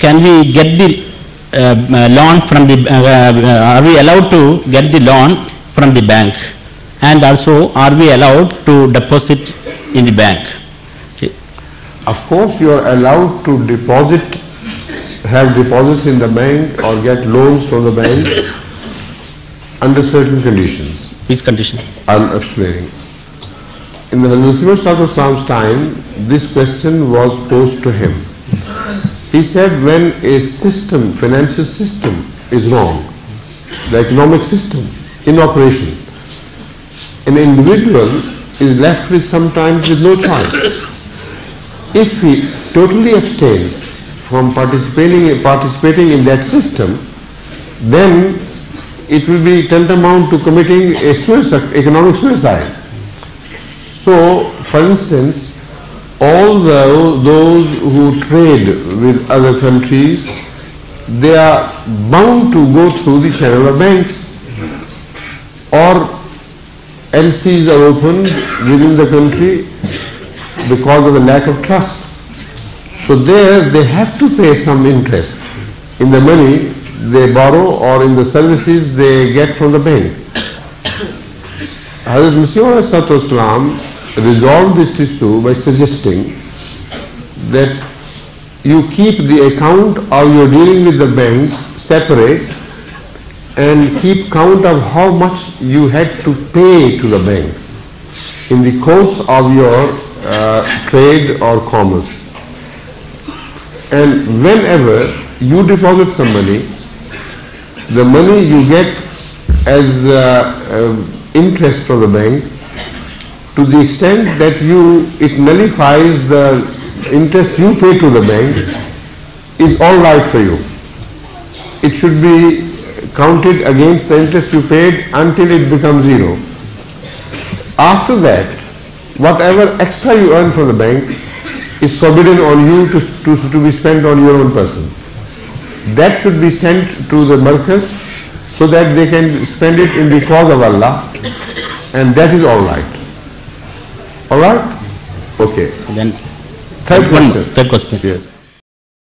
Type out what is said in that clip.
can we get the loan from the, are we allowed to get the loan from the bank, and also are we allowed to deposit in the bank? Of course you are allowed to deposit, have deposits in the bank or get loans from the bank under certain conditions. Which condition? I'm explaining. In the Islam's time, this question was posed to him. He said, when a system, financial system is wrong, the economic system in operation, an individual is left with sometimes with no choice. If he totally abstains from participating in that system, then it will be tantamount to committing a suicide, economic suicide. So, for instance, all those who trade with other countries, they are bound to go through the channel of banks, or LCs are opened within the country because of the lack of trust. So there they have to pay some interest in the money they borrow or in the services they get from the bank. Hazrat Masih Islam resolved this issue by suggesting that you keep the account or you're dealing with the banks separate and keep count of how much you had to pay to the bank in the course of your trade or commerce. And whenever you deposit some money, the money you get as interest from the bank, to the extent that it nullifies the interest you pay to the bank, is all right for you. It should be counted against the interest you paid until it becomes zero. After that, whatever extra you earn from the bank is forbidden on you to be spent on your own person. That should be sent to the markaz so that they can spend it in the cause of Allah, and that is all right. All right? Okay. Then third question. Third question. Yes.